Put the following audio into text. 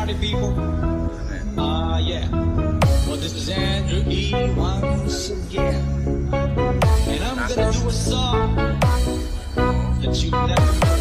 party people. Yeah. Well, this is Andrew E. once again. And I'm gonna do a song that you never